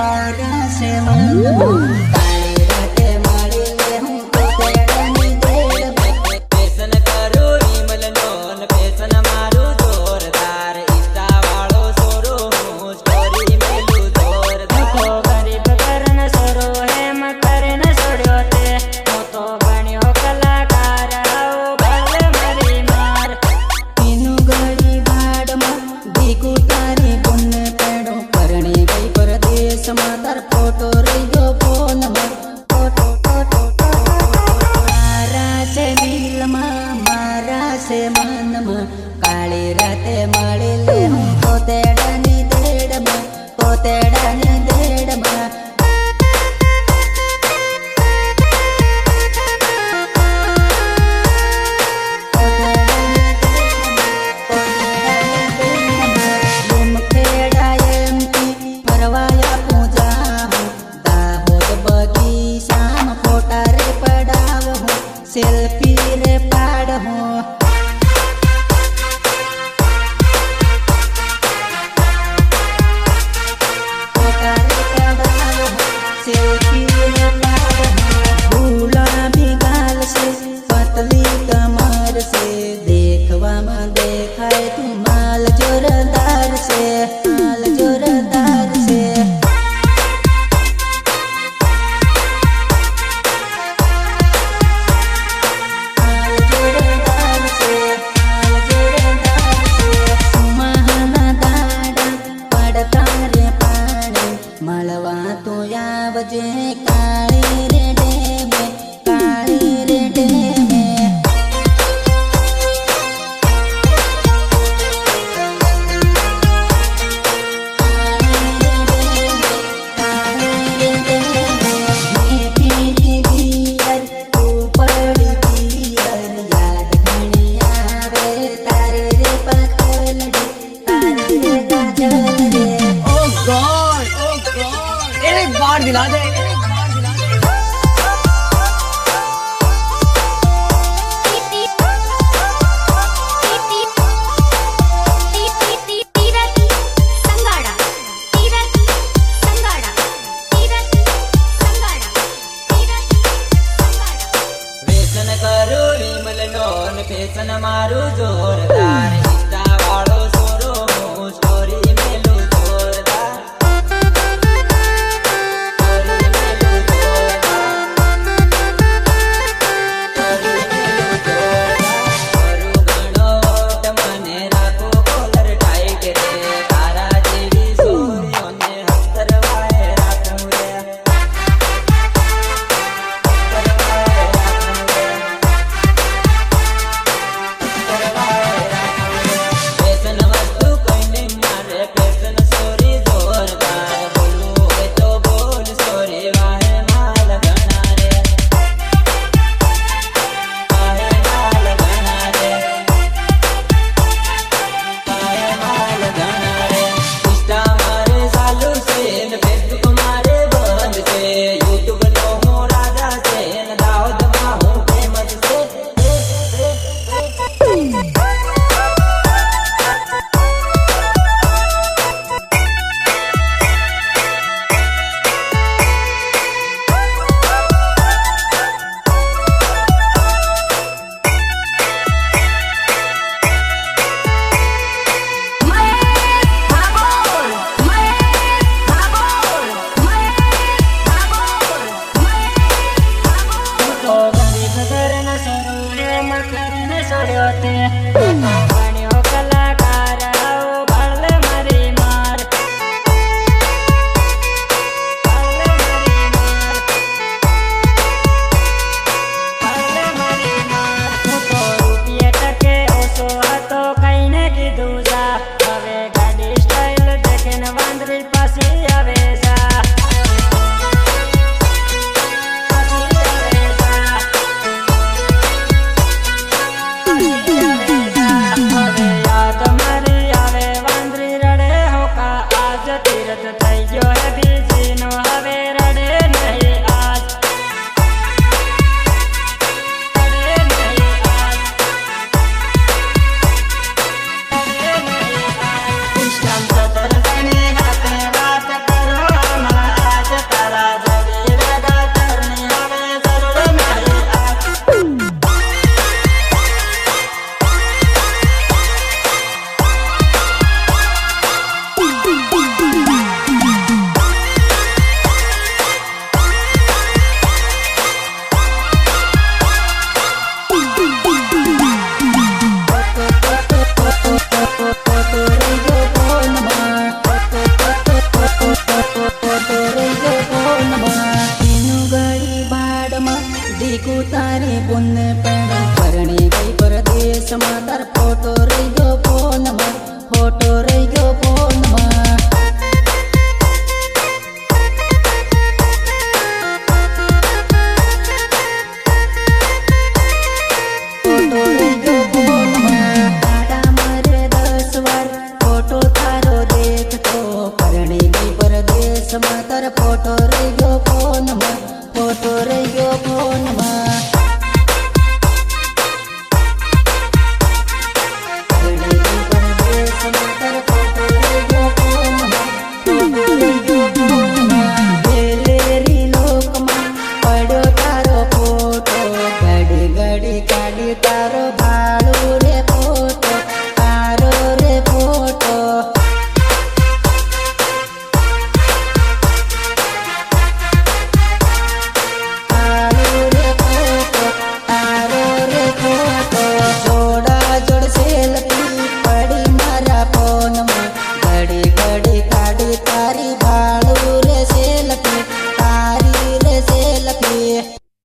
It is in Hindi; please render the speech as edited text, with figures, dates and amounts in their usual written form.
मारा से मन काली राते मारी ले हूँ तो तेरा नी देर पेसन करू विमल नोन पेसन मारू जोरदार इंस्टा वालो सोरो हूँ स्टोरी मेलू जोरदार तो गरीब करन सोरो है मकरन सोड़्यो ते હું તો બન્યો કલાકાર આવો ભલે મારી માર तीनू गड़ी बाड़ में देखू तारी पुन पेड़ो परणी गई परदेश में तार फोटो रही गो फोन में फोटो फोटो मारा से दिल में मारा से मन में काली राते मળી ले हूँ तो तेरा नी देड़ में तो तेरा नी देड़ में सेल्फी रे पाड़ हूँ सेल्फी रे पाड़ हूँ भूला भी गाल से पतली कमर से देखवा में देखाए तू माल जोरदार से माल जोरदार से मलवा तो आवजे काली रे डेमे काली रे डेमे एक बार दिला दे वेसन करू विमल नोन पेसन मारू जोरदार इंस्टा वालो सोरो हूँ स्टोरी मेलू जोरदार બન્યો કલાકાર આવો ભલે મારી માર ભલે મારી માર ભલે મારી માર હું તો રૂપિયે ટકે ઓછો હતો કઈને કીધું જા હવે ગાડી સ્ટાઇલ દેખીને વાંદરી પાછી આવે જા Instagram દેશમાં તાર ફોટો રહી ગયો